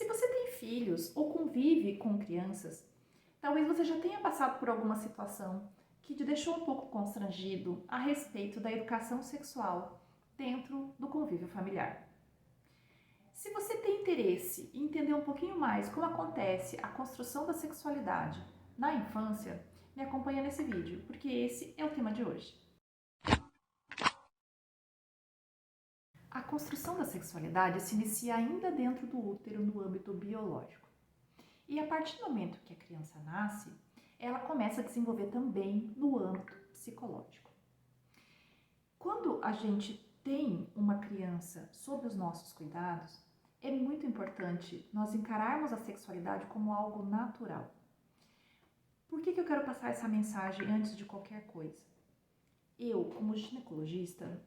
você tem filhos ou convive com crianças, talvez você já tenha passado por alguma situação que te deixou um pouco constrangido a respeito da educação sexual dentro do convívio familiar. Se você tem interesse em entender um pouquinho mais como acontece a construção da sexualidade na infância, me acompanha nesse vídeo, porque esse é o tema de hoje. A construção da sexualidade se inicia ainda dentro do útero no âmbito biológico. E a partir do momento que a criança nasce, ela começa a desenvolver também no âmbito psicológico. Quando a gente tem uma criança sob os nossos cuidados, é muito importante nós encararmos a sexualidade como algo natural. Por que eu quero passar essa mensagem antes de qualquer coisa? Eu, como ginecologista,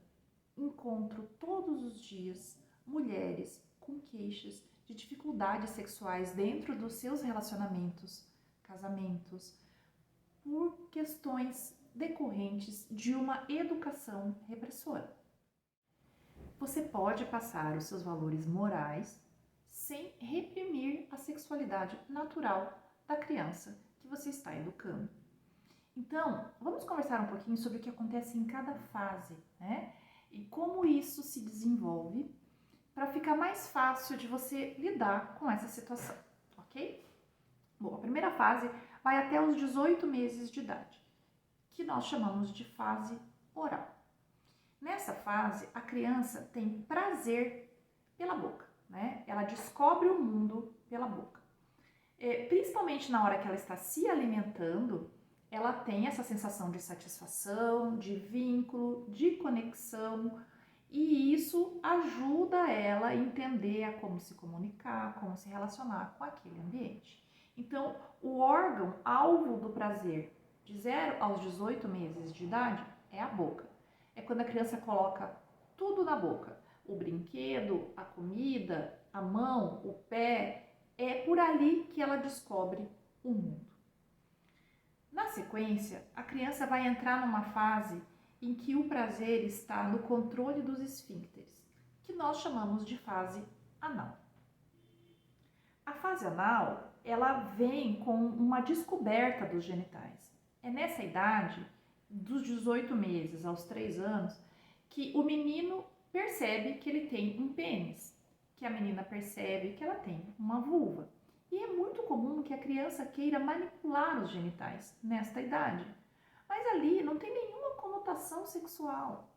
encontro todos os dias mulheres com queixas de dificuldades sexuais dentro dos seus relacionamentos, casamentos, por questões decorrentes de uma educação repressora. Você pode passar os seus valores morais sem reprimir a sexualidade natural da criança que você está educando. Então, vamos conversar um pouquinho sobre o que acontece em cada fase, né? E como isso se desenvolve para ficar mais fácil de você lidar com essa situação, ok? Bom, a primeira fase vai até os 18 meses de idade, que nós chamamos de fase oral. Nessa fase, a criança tem prazer pela boca, né? Ela descobre o mundo pela boca. Principalmente na hora que ela está se alimentando, ela tem essa sensação de satisfação, de vínculo, de conexão, e isso ajuda ela a entender a como se comunicar, como se relacionar com aquele ambiente. Então, o órgão alvo do prazer de 0 aos 18 meses de idade é a boca. É quando a criança coloca tudo na boca, o brinquedo, a comida, a mão, o pé, é por ali que ela descobre o mundo. Na sequência, a criança vai entrar numa fase em que o prazer está no controle dos esfíncteres, que nós chamamos de fase anal. A fase anal, ela vem com uma descoberta dos genitais. É nessa idade, dos 18 meses aos 3 anos, que o menino percebe que ele tem um pênis, que a menina percebe que ela tem uma vulva. E é muito comum que a criança queira manipular os genitais nesta idade. Mas ali não tem nenhuma conotação sexual.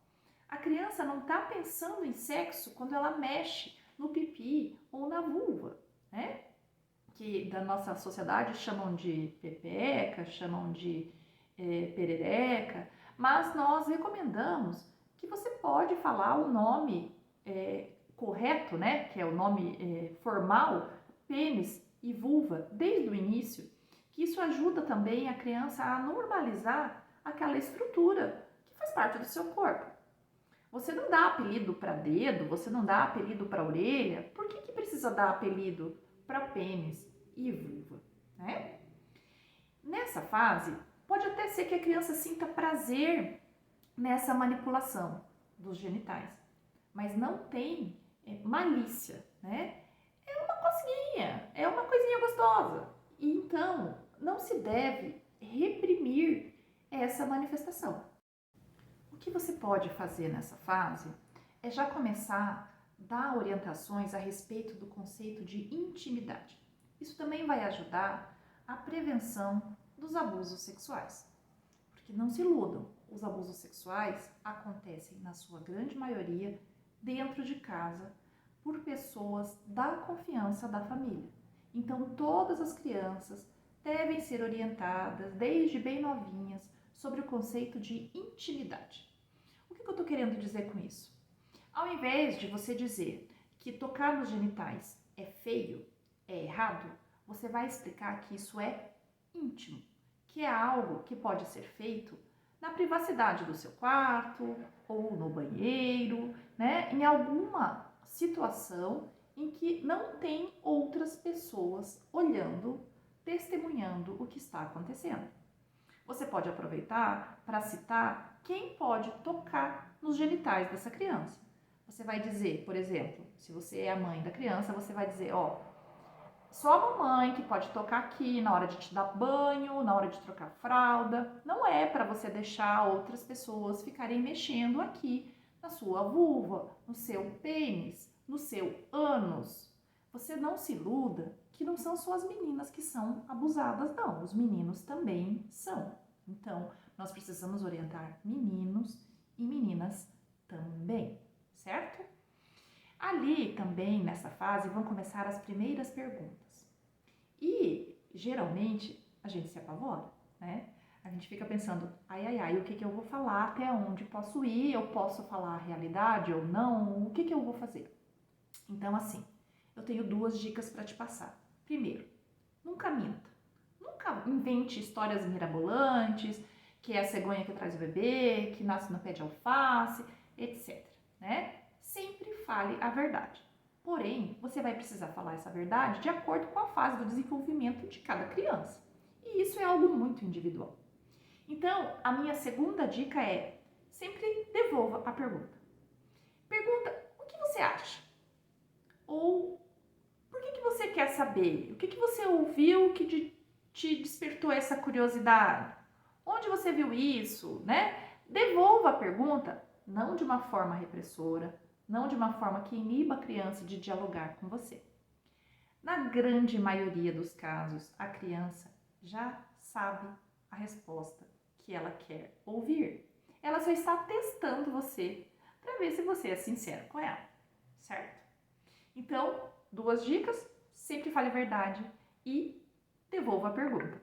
A criança não está pensando em sexo quando ela mexe no pipi ou na vulva, né? Que da nossa sociedade chamam de pepeca, chamam de perereca, mas nós recomendamos que você pode falar o nome correto, né? Que é o nome formal, pênis e vulva, desde o início, que isso ajuda também a criança a normalizar aquela estrutura que faz parte do seu corpo. Você não dá apelido para dedo, você não dá apelido para orelha. Por que precisa dar apelido para pênis e vulva, né? Nessa fase, pode até ser que a criança sinta prazer nessa manipulação dos genitais, mas não tem malícia, né? É uma coisinha, é uma coisinha gostosa. E então, não se deve reprimir essa manifestação. O que você pode fazer nessa fase é já começar a dar orientações a respeito do conceito de intimidade. Isso também vai ajudar a prevenção dos abusos sexuais. Porque não se iludam, os abusos sexuais acontecem, na sua grande maioria, dentro de casa, por pessoas da confiança da família. Então, todas as crianças devem ser orientadas, desde bem novinhas, sobre o conceito de intimidade. O que eu estou querendo dizer com isso? Ao invés de você dizer que tocar nos genitais é feio, é errado, você vai explicar que isso é íntimo, que é algo que pode ser feito na privacidade do seu quarto ou no banheiro, né? Em alguma situação em que não tem outras pessoas olhando, testemunhando o que está acontecendo. Você pode aproveitar para citar quem pode tocar nos genitais dessa criança. Você vai dizer, por exemplo, se você é a mãe da criança, você vai dizer, só a mamãe que pode tocar aqui na hora de te dar banho, na hora de trocar fralda. Não é para você deixar outras pessoas ficarem mexendo aqui na sua vulva, no seu pênis, no seu ânus. Você não se iluda que não são só as meninas que são abusadas, não. Os meninos também são. Então, nós precisamos orientar meninos e meninas também, certo? Ali também, nessa fase, vão começar as primeiras perguntas. E, geralmente, a gente se apavora, né? A gente fica pensando, ai, ai, ai, o que eu vou falar, até onde posso ir, eu posso falar a realidade ou não, o que eu vou fazer? Então, assim, eu tenho 2 dicas para te passar. Primeiro, nunca minta. Nunca invente histórias mirabolantes, que é a cegonha que traz o bebê, que nasce no pé de alface, etc, né? Sempre fale a verdade. Porém, você vai precisar falar essa verdade de acordo com a fase do desenvolvimento de cada criança. E isso é algo muito individual. Então, a minha segunda dica é: sempre devolva a pergunta. Pergunta: o que você acha? Ou por que você quer saber? O que você ouviu que te despertou essa curiosidade? Onde você viu isso, né? Devolva a pergunta, não de uma forma repressora, não de uma forma que iniba a criança de dialogar com você. Na grande maioria dos casos, a criança já sabe a resposta que ela quer ouvir. Ela só está testando você para ver se você é sincero com ela, certo? Então, 2 dicas: sempre fale a verdade e devolva a pergunta.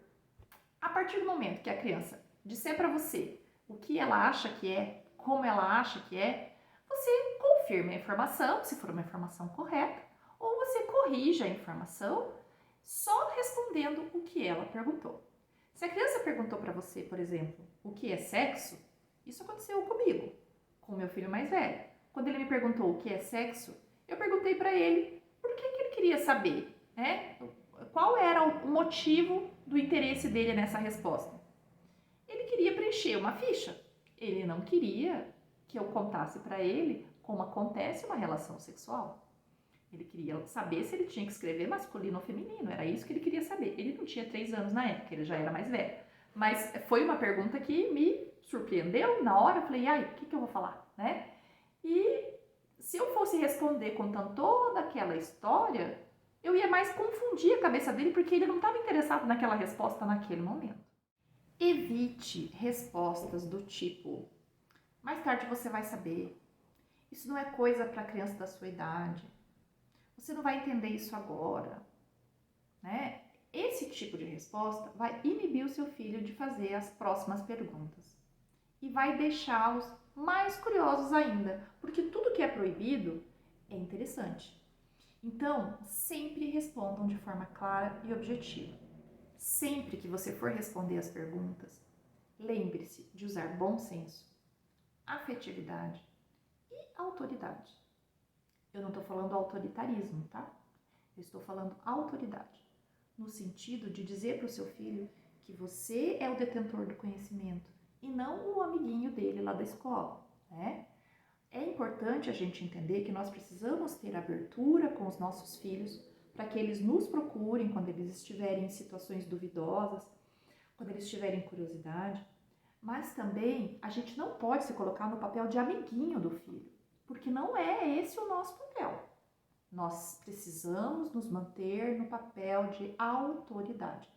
A partir do momento que a criança disser para você o que ela acha que é, como ela acha que é, você confirme a informação, se for uma informação correta, ou você corrija a informação só respondendo o que ela perguntou. Se a criança perguntou para você, por exemplo, o que é sexo, isso aconteceu comigo, com meu filho mais velho. Quando ele me perguntou o que é sexo, eu perguntei para ele por que ele queria saber, né? Qual era o motivo do interesse dele nessa resposta? Ele queria preencher uma ficha. Ele não queria que eu contasse para ele como acontece uma relação sexual. Ele queria saber se ele tinha que escrever masculino ou feminino. Era isso que ele queria saber. Ele não tinha 3 anos na época, ele já era mais velho. Mas foi uma pergunta que me surpreendeu. Na hora eu falei, ai, o que eu vou falar, né? E se eu fosse responder contando toda aquela história, eu ia mais confundir a cabeça dele, porque ele não estava interessado naquela resposta naquele momento. Evite respostas do tipo: mais tarde você vai saber. Isso não é coisa para criança da sua idade. Você não vai entender isso agora, né? Esse tipo de resposta vai inibir o seu filho de fazer as próximas perguntas e vai deixá-los mais curiosos ainda, porque tudo que é proibido é interessante. Então, sempre respondam de forma clara e objetiva. Sempre que você for responder as perguntas, lembre-se de usar bom senso, afetividade e autoridade. Eu não estou falando autoritarismo, tá? Eu estou falando autoridade, no sentido de dizer para o seu filho que você é o detentor do conhecimento e não o amiguinho dele lá da escola, né? É importante a gente entender que nós precisamos ter abertura com os nossos filhos para que eles nos procurem quando eles estiverem em situações duvidosas, quando eles tiverem curiosidade, mas também a gente não pode se colocar no papel de amiguinho do filho, porque não é esse o nosso papel. Nós precisamos nos manter no papel de autoridade.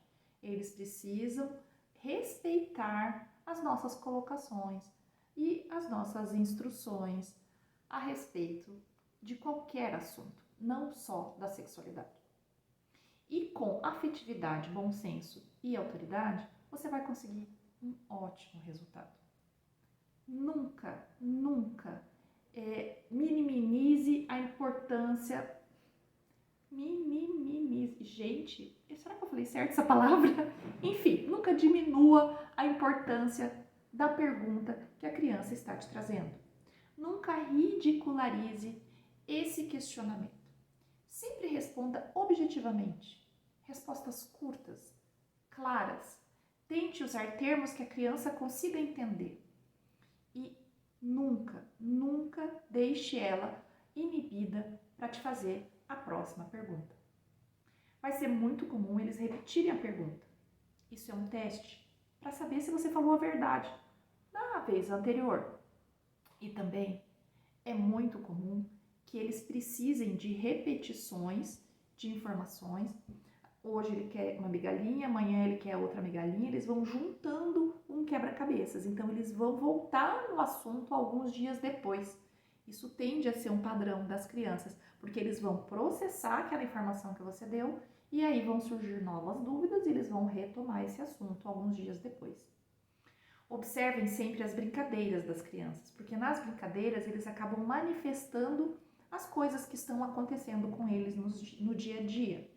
Eles precisam respeitar as nossas colocações e as nossas instruções a respeito de qualquer assunto, não só da sexualidade. E com afetividade, bom senso e autoridade, você vai conseguir um ótimo resultado. Nunca, nunca minimize a importância. Minimize. Gente, será que eu falei certo essa palavra? Enfim, nunca diminua a importância da pergunta que a criança está te trazendo. Nunca ridicularize esse questionamento. Sempre responda objetivamente. Respostas curtas, claras. Tente usar termos que a criança consiga entender. E nunca, nunca deixe ela inibida para te fazer a próxima pergunta. vai ser muito comum eles repetirem a pergunta. Isso é um teste para saber se você falou a verdade na vez anterior. E também é muito comum que eles precisem de repetições de informações. Hoje ele quer uma migalhinha, amanhã ele quer outra migalhinha, eles vão juntando um quebra-cabeças. Então eles vão voltar no assunto alguns dias depois. Isso tende a ser um padrão das crianças, porque eles vão processar aquela informação que você deu e aí vão surgir novas dúvidas e eles vão retomar esse assunto alguns dias depois. Observem sempre as brincadeiras das crianças, porque nas brincadeiras eles acabam manifestando as coisas que estão acontecendo com eles no dia a dia.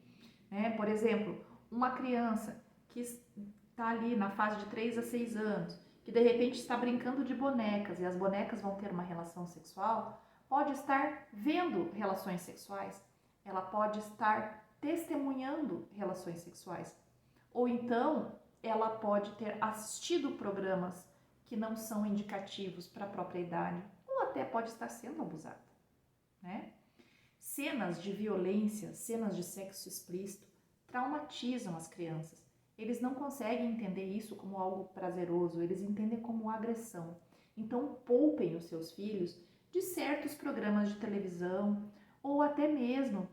Por exemplo, uma criança que está ali na fase de 3 a 6 anos, que de repente está brincando de bonecas e as bonecas vão ter uma relação sexual, pode estar vendo relações sexuais, ela pode estar testemunhando relações sexuais, ou então ela pode ter assistido programas que não são indicativos para a própria idade, ou até pode estar sendo abusada, né? Cenas de violência, cenas de sexo explícito traumatizam as crianças. Eles não conseguem entender isso como algo prazeroso, eles entendem como agressão. Então, poupem os seus filhos de certos programas de televisão ou até mesmo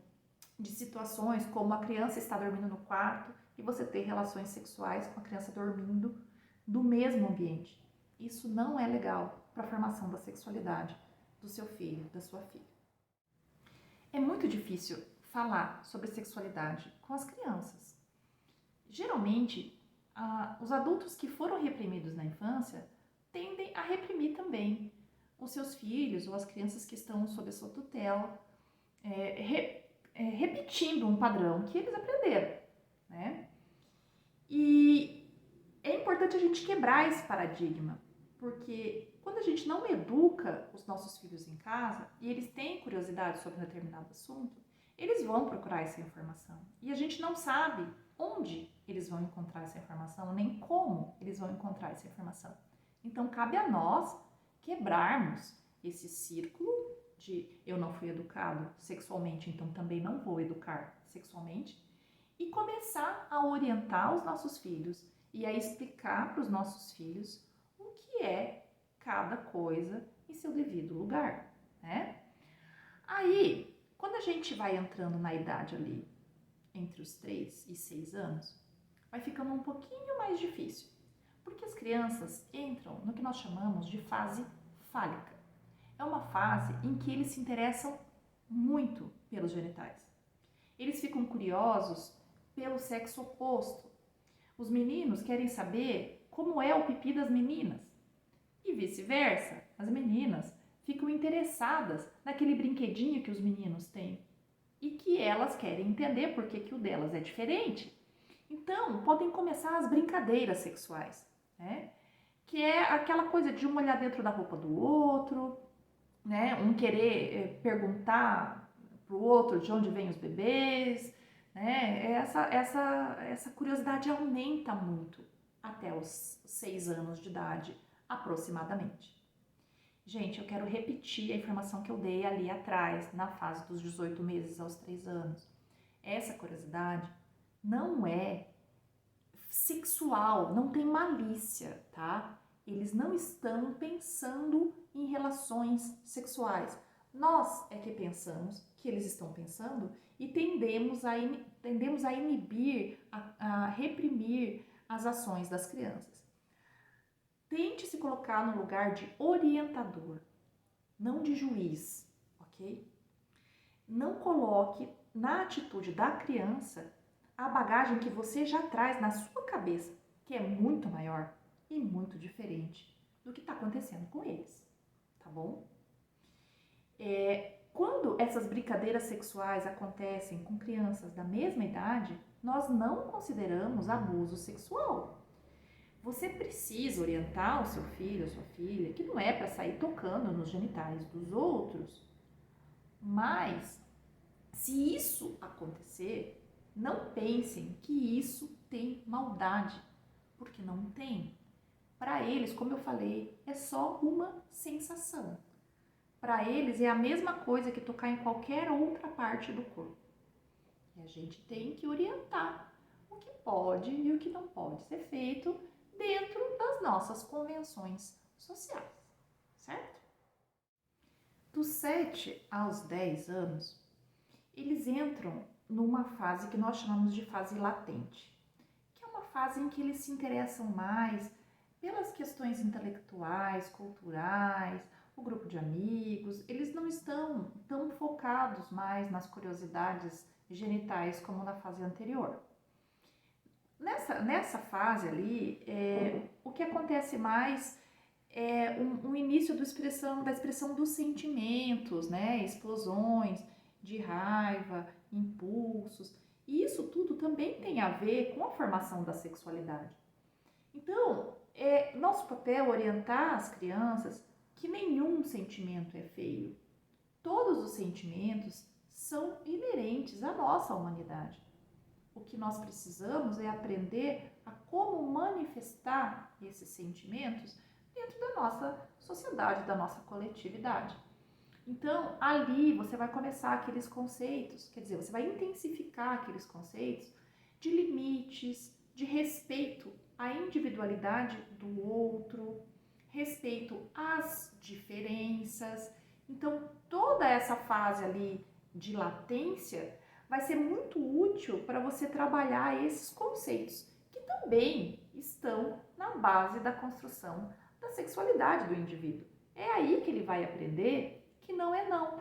de situações como a criança está dormindo no quarto e você ter relações sexuais com a criança dormindo no mesmo ambiente. Isso não é legal para a formação da sexualidade do seu filho, da sua filha. É muito difícil falar sobre sexualidade com as crianças. Geralmente, os adultos que foram reprimidos na infância tendem a reprimir também os seus filhos ou as crianças que estão sob a sua tutela, repetindo um padrão que eles aprenderam, né? E é importante a gente quebrar esse paradigma, porque quando a gente não educa os nossos filhos em casa e eles têm curiosidade sobre um determinado assunto, eles vão procurar essa informação. E a gente não sabe onde eles vão encontrar essa informação, nem como eles vão encontrar essa informação. Então, cabe a nós quebrarmos esse círculo de eu não fui educado sexualmente, então também não vou educar sexualmente, e começar a orientar os nossos filhos e a explicar para os nossos filhos o que é cada coisa em seu devido lugar, né? Aí, quando a gente vai entrando na idade ali, entre os 3 e 6 anos, vai ficando um pouquinho mais difícil, porque as crianças entram no que nós chamamos de fase fálica. É uma fase em que eles se interessam muito pelos genitais. Eles ficam curiosos pelo sexo oposto. Os meninos querem saber como é o pipi das meninas. E vice-versa, as meninas ficam interessadas naquele brinquedinho que os meninos têm e que elas querem entender por que o delas é diferente. Então, podem começar as brincadeiras sexuais, né? Que é aquela coisa de um olhar dentro da roupa do outro, né? Um querer perguntar para o outro de onde vêm os bebês, né? Essa curiosidade aumenta muito até os 6 anos de idade, aproximadamente. Gente, eu quero repetir a informação que eu dei ali atrás, na fase dos 18 meses aos 3 anos. Essa curiosidade não é sexual, não tem malícia, tá? Eles não estão pensando em relações sexuais. Nós é que pensamos que eles estão pensando e tendemos a inibir, a reprimir as ações das crianças. Tente se colocar no lugar de orientador, não de juiz, ok? Não coloque na atitude da criança a bagagem que você já traz na sua cabeça, que é muito maior e muito diferente do que está acontecendo com eles, tá bom? Quando essas brincadeiras sexuais acontecem com crianças da mesma idade, nós não consideramos abuso sexual. Você precisa orientar o seu filho, a sua filha, que não é para sair tocando nos genitais dos outros. Mas, se isso acontecer, não pensem que isso tem maldade, porque não tem. Para eles, como eu falei, é só uma sensação. Para eles é a mesma coisa que tocar em qualquer outra parte do corpo. E a gente tem que orientar o que pode e o que não pode ser feito dentro das nossas convenções sociais, certo? Dos 7 aos 10 anos, eles entram numa fase que nós chamamos de fase latente, que é uma fase em que eles se interessam mais pelas questões intelectuais, culturais, o grupo de amigos. Eles não estão tão focados mais nas curiosidades genitais como na fase anterior. Nessa fase ali, o que acontece mais é um início da expressão dos sentimentos, né? Explosões de raiva, impulsos. E isso tudo também tem a ver com a formação da sexualidade. Então, nosso papel é orientar as crianças que nenhum sentimento é feio. Todos os sentimentos são inerentes à nossa humanidade. O que nós precisamos é aprender a como manifestar esses sentimentos dentro da nossa sociedade, da nossa coletividade. Então, ali você vai começar aqueles conceitos, quer dizer, você vai intensificar aqueles conceitos de limites, de respeito à individualidade do outro, respeito às diferenças. Então, toda essa fase ali de latência vai ser muito útil para você trabalhar esses conceitos, que também estão na base da construção da sexualidade do indivíduo. É aí que ele vai aprender que não é não.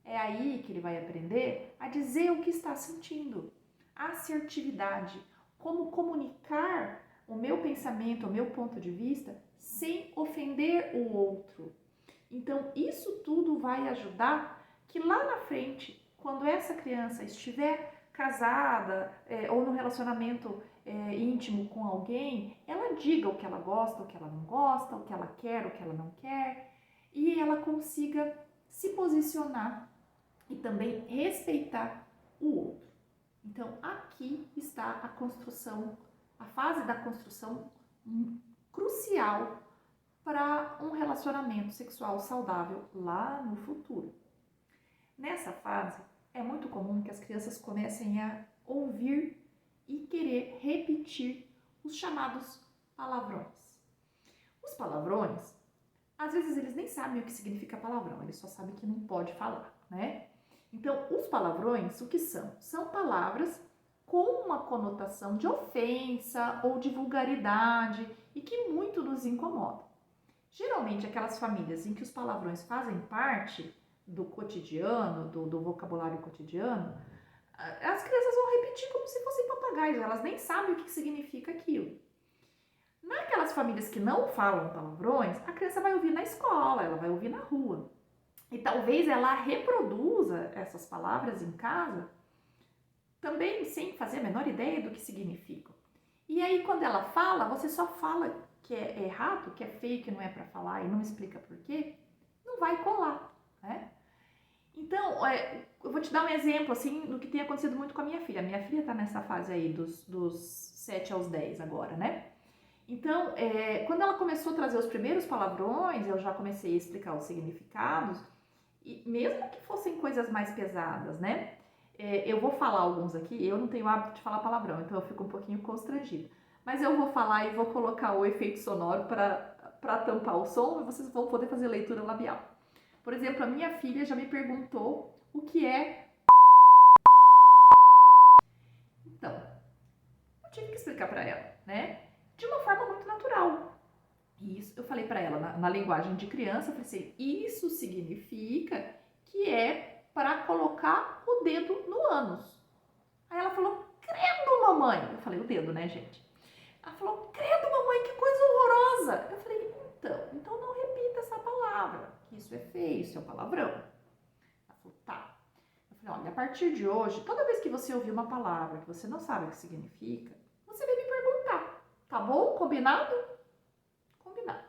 É aí que ele vai aprender a dizer o que está sentindo. A assertividade, como comunicar o meu pensamento, o meu ponto de vista, sem ofender o outro. Então, isso tudo vai ajudar que lá na frente, quando essa criança estiver casada ou no relacionamento íntimo com alguém, ela diga o que ela gosta, o que ela não gosta, o que ela quer, o que ela não quer, e ela consiga se posicionar e também respeitar o outro. Então, aqui está a construção, a fase da construção crucial para um relacionamento sexual saudável lá no futuro. Nessa fase, é muito comum que as crianças comecem a ouvir e querer repetir os chamados palavrões. Os palavrões, às vezes eles nem sabem o que significa palavrão, eles só sabem que não pode falar, né? Então, os palavrões, o que são? São palavras com uma conotação de ofensa ou de vulgaridade e que muito nos incomoda. Geralmente, aquelas famílias em que os palavrões fazem parte do cotidiano, do vocabulário cotidiano, as crianças vão repetir como se fossem papagaios, elas nem sabem o que significa aquilo. Naquelas famílias que não falam palavrões, a criança vai ouvir na escola, ela vai ouvir na rua. E talvez ela reproduza essas palavras em casa, também sem fazer a menor ideia do que significam. E aí, quando ela fala, você só fala que é errado, que é feio, que não é para falar e não explica por quê, não vai colar, né? Então, eu vou te dar um exemplo, assim, do que tem acontecido muito com a minha filha. A minha filha tá nessa fase aí dos 7 aos 10 agora, né? Então, quando ela começou a trazer os primeiros palavrões, eu já comecei a explicar os significados, e mesmo que fossem coisas mais pesadas, né? Eu vou falar alguns aqui, eu não tenho hábito de falar palavrão, então eu fico um pouquinho constrangida. Mas eu vou falar e vou colocar o efeito sonoro para tampar o som e vocês vão poder fazer leitura labial. Por exemplo, a minha filha já me perguntou o que é. Então, eu tive que explicar para ela, né? De uma forma muito natural. Isso, eu falei para ela na linguagem de criança, eu falei assim, isso significa que é para colocar o dedo no ânus. Aí ela falou, credo, mamãe. Eu falei, o dedo, né, gente? Ela falou, credo, mamãe, que coisa horrorosa. Eu falei, então não repita essa palavra, que isso é feio, isso é um palavrão. Ela falou, tá. Eu falei, olha, a partir de hoje, toda vez que você ouvir uma palavra que você não sabe o que significa, você vai me perguntar, tá bom? Combinado? Combinado.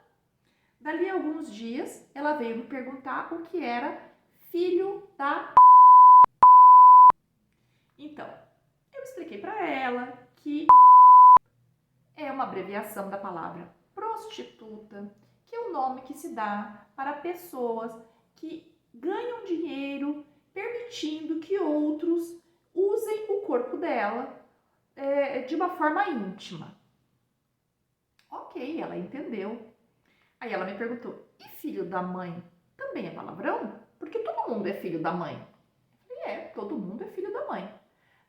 Dali a alguns dias, ela veio me perguntar o que era filho da... Então, eu expliquei para ela que é uma abreviação da palavra prostituta, que é o nome que se dá para pessoas que ganham dinheiro permitindo que outros usem o dela de uma forma íntima. Ok, ela entendeu. Aí ela me perguntou, e filho da mãe também é palavrão? Porque todo mundo é filho da mãe. Eu falei, todo mundo é filho da mãe.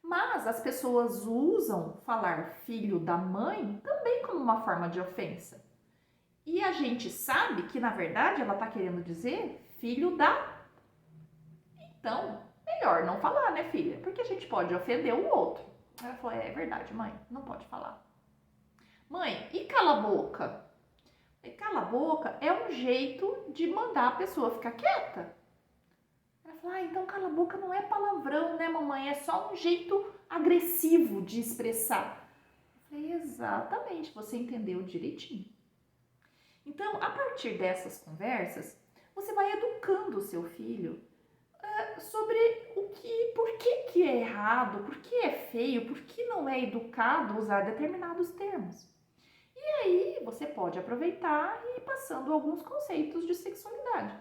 Mas as pessoas usam falar filho da mãe também como uma forma de ofensa. E a gente sabe que, na verdade, ela está querendo dizer filho da... Então, melhor não falar, né, filha? Porque a gente pode ofender o outro. Ela falou, é verdade, mãe, não pode falar. Mãe, e cala a boca? E cala a boca é um jeito de mandar a pessoa ficar quieta. Ela falou, então cala a boca não é palavrão, né, mamãe? É só um jeito agressivo de expressar. Eu falei, exatamente, você entendeu direitinho. Então, a partir dessas conversas, você vai educando o seu filho sobre por que é errado, por que é feio, por que não é educado usar determinados termos. E aí você pode aproveitar e ir passando alguns conceitos de sexualidade.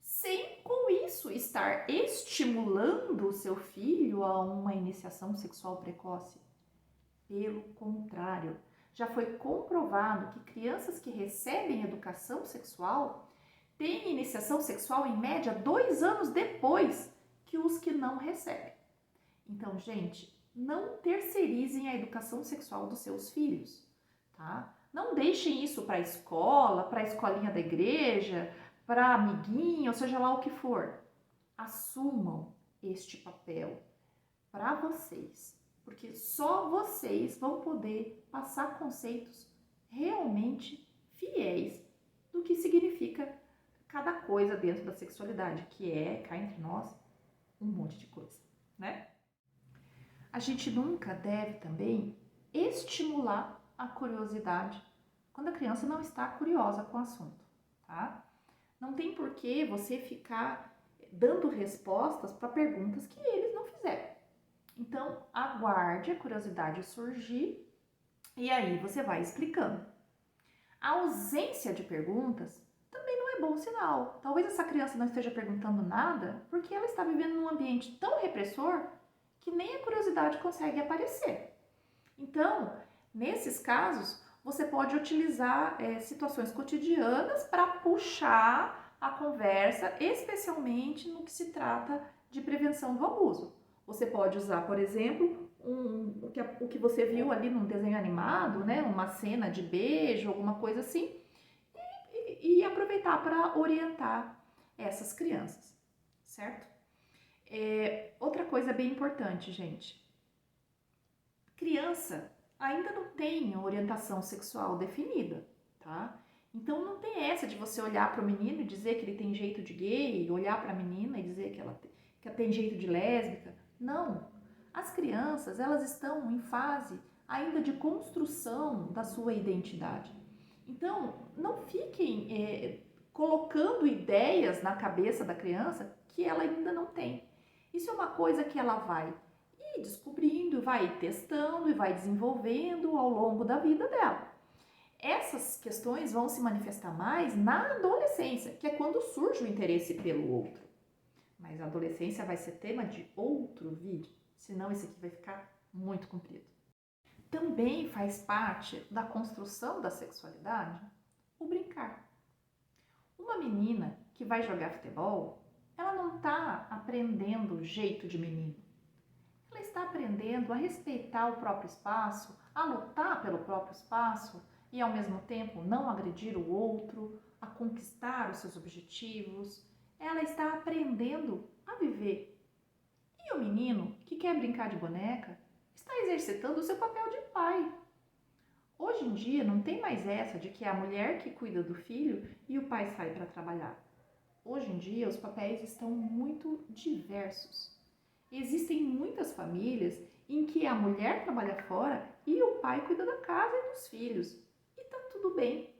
Sem com isso estar estimulando o seu filho a uma iniciação sexual precoce. Pelo contrário, já foi comprovado que crianças que recebem educação sexual têm iniciação sexual em média 2 anos depois que os que não recebem. Então, gente, não terceirizem a educação sexual dos seus filhos, tá? Não deixem isso para a escola, para a escolinha da igreja, para amiguinho, ou seja lá o que for. Assumam este papel para vocês, porque só vocês vão poder passar conceitos realmente fiéis do que significa cada coisa dentro da sexualidade, que é, cá entre nós, um monte de coisa, né? A gente nunca deve também estimular a curiosidade quando a criança não está curiosa com o assunto, tá? Não tem por que você ficar dando respostas para perguntas que eles não fizeram. Então, aguarde a curiosidade surgir e aí você vai explicando. A ausência de perguntas também não é bom sinal. Talvez essa criança não esteja perguntando nada porque ela está vivendo num ambiente tão repressor que nem a curiosidade consegue aparecer. Então, nesses casos, você pode utilizar situações cotidianas para puxar a conversa, especialmente no que se trata de prevenção do abuso. Você pode usar, por exemplo, o que você viu ali num desenho animado, né? Uma cena de beijo, alguma coisa assim, e aproveitar para orientar essas crianças, certo? Outra coisa bem importante, gente. Criança ainda não tem orientação sexual definida, tá? Então não tem essa de você olhar para o menino e dizer que ele tem jeito de gay, olhar para a menina e dizer que ela tem jeito de lésbica. Não. As crianças, elas estão em fase ainda de construção da sua identidade. Então, não fiquem colocando ideias na cabeça da criança que ela ainda não tem. Isso é uma coisa que ela vai ir descobrindo, vai testando e vai desenvolvendo ao longo da vida dela. Essas questões vão se manifestar mais na adolescência, que é quando surge o interesse pelo outro. Mas a adolescência vai ser tema de outro vídeo, senão esse aqui vai ficar muito comprido. Também faz parte da construção da sexualidade o brincar. Uma menina que vai jogar futebol, ela não está aprendendo o jeito de menino. Ela está aprendendo a respeitar o próprio espaço, a lutar pelo próprio espaço e, ao mesmo tempo, não agredir o outro, a conquistar os seus objetivos. Ela está aprendendo a viver. E o menino que quer brincar de boneca está exercitando o seu papel de pai. Hoje em dia não tem mais essa de que é a mulher que cuida do filho e o pai sai para trabalhar. Hoje em dia os papéis estão muito diversos. Existem muitas famílias em que a mulher trabalha fora e o pai cuida da casa e dos filhos. E tá tudo bem.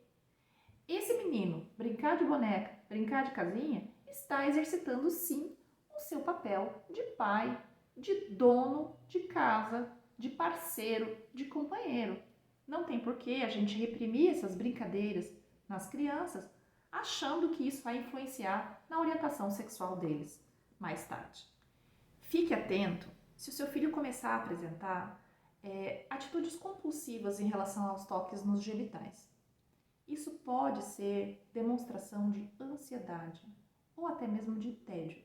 Esse menino, brincar de boneca, brincar de casinha, está exercitando sim o seu papel de pai, de dono de casa, de parceiro, de companheiro. Não tem por que a gente reprimir essas brincadeiras nas crianças, achando que isso vai influenciar na orientação sexual deles mais tarde. Fique atento Se o seu filho começar a apresentar atitudes compulsivas em relação aos toques nos genitais, isso pode ser demonstração de ansiedade ou até mesmo de tédio.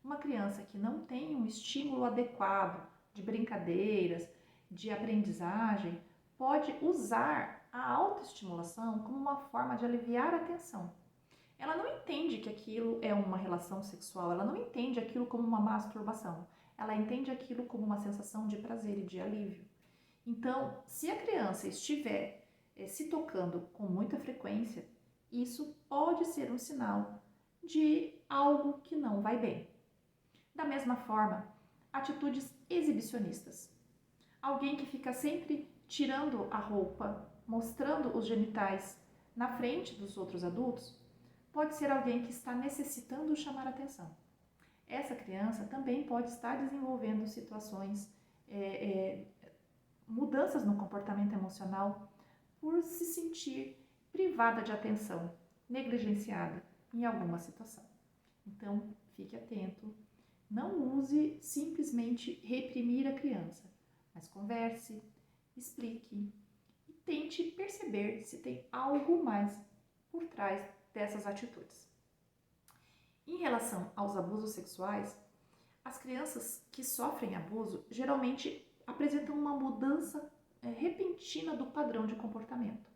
Uma criança que não tem um estímulo adequado de brincadeiras, de aprendizagem, pode usar a autoestimulação como uma forma de aliviar a tensão. Ela não entende que aquilo é uma relação sexual, ela não entende aquilo como uma masturbação, ela entende aquilo como uma sensação de prazer e de alívio. Então, se a criança estiver se tocando com muita frequência, isso pode ser um sinal de algo que não vai bem. Da mesma forma, atitudes exibicionistas. Alguém que fica sempre tirando a roupa, mostrando os genitais na frente dos outros adultos, pode ser alguém que está necessitando chamar atenção. Essa criança também pode estar desenvolvendo situações, mudanças no comportamento emocional por se sentir privada de atenção, negligenciada em alguma situação. Então, fique atento. Não use simplesmente reprimir a criança, mas converse, explique e tente perceber se tem algo mais por trás dessas atitudes. Em relação aos abusos sexuais, as crianças que sofrem abuso geralmente apresentam uma mudança repentina do padrão de comportamento.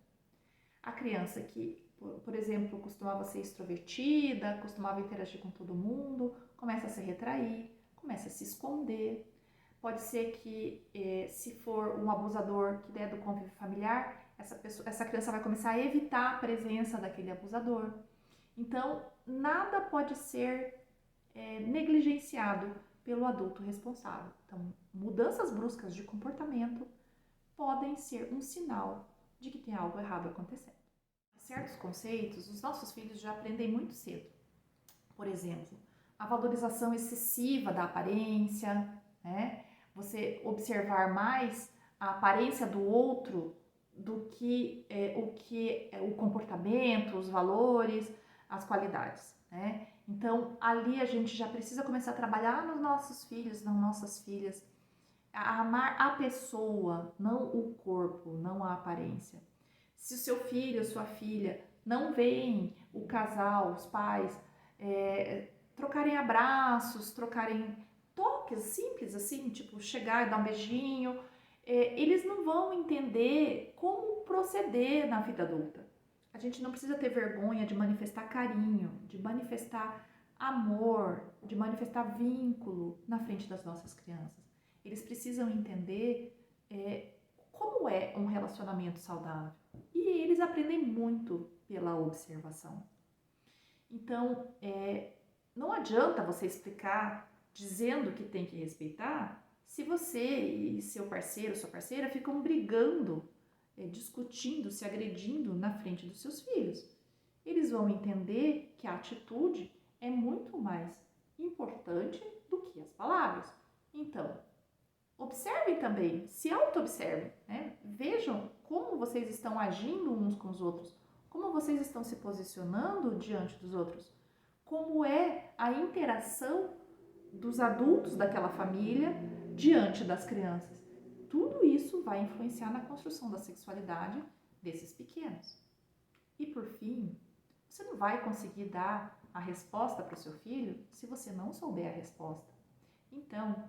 A criança que, por exemplo, costumava ser extrovertida, costumava interagir com todo mundo, começa a se retrair, começa a se esconder. Pode ser que, se for um abusador que der do convívio familiar, essa criança vai começar a evitar a presença daquele abusador. Então, nada pode ser negligenciado pelo adulto responsável. Então, mudanças bruscas de comportamento podem ser um sinal de que tem algo errado acontecendo. Certos conceitos, os nossos filhos já aprendem muito cedo. Por exemplo, a valorização excessiva da aparência, né? Você observar mais a aparência do outro do que o comportamento, os valores, as qualidades, né? Então, ali a gente já precisa começar a trabalhar nos nossos filhos, nas nossas filhas, a amar a pessoa, não o corpo, não a aparência. Se o seu filho ou sua filha não veem o casal, os pais, trocarem abraços, trocarem toques simples assim, tipo chegar e dar um beijinho, eles não vão entender como proceder na vida adulta. A gente não precisa ter vergonha de manifestar carinho, de manifestar amor, de manifestar vínculo na frente das nossas crianças. Eles precisam entender como é um relacionamento saudável. E eles aprendem muito pela observação. Então, não adianta você explicar dizendo que tem que respeitar se você e seu parceiro, sua parceira ficam brigando, discutindo, se agredindo na frente dos seus filhos. Eles vão entender que a atitude é muito mais importante do que as palavras. Então, observem também, se auto-observem, né? Vejam como vocês estão agindo uns com os outros, como vocês estão se posicionando diante dos outros, como é a interação dos adultos daquela família diante das crianças. Tudo isso vai influenciar na construção da sexualidade desses pequenos. E por fim, você não vai conseguir dar a resposta para o seu filho se você não souber a resposta. Então,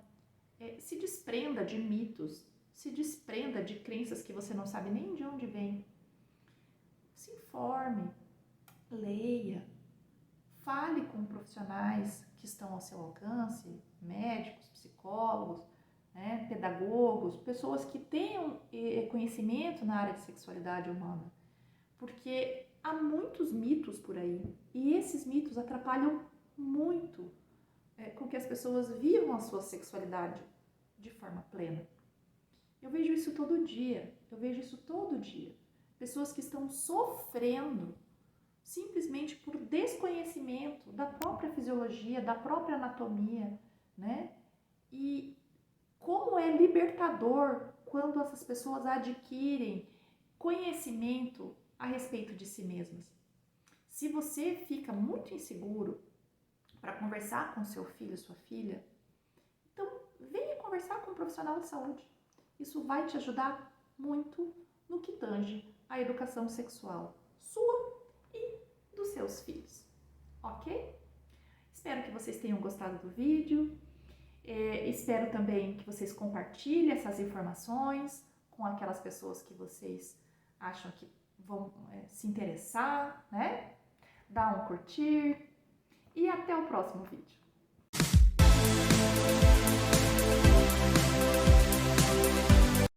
se desprenda de mitos, se desprenda de crenças que você não sabe nem de onde vem. Se informe, leia, fale com profissionais que estão ao seu alcance, médicos, psicólogos, pedagogos, pessoas que tenham conhecimento na área de sexualidade humana. Porque há muitos mitos por aí e esses mitos atrapalham muito com que as pessoas vivam a sua sexualidade de forma plena. Eu vejo isso todo dia, Pessoas que estão sofrendo simplesmente por desconhecimento da própria fisiologia, da própria anatomia, né? E como é libertador quando essas pessoas adquirem conhecimento a respeito de si mesmas. Se você fica muito inseguro para conversar com seu filho, sua filha, então venha conversar profissional de saúde. Isso vai te ajudar muito no que tange a educação sexual sua e dos seus filhos, ok? Espero que vocês tenham gostado do vídeo. Espero também que vocês compartilhem essas informações com aquelas pessoas que vocês acham que vão se interessar, né? Dá um curtir e até o próximo vídeo.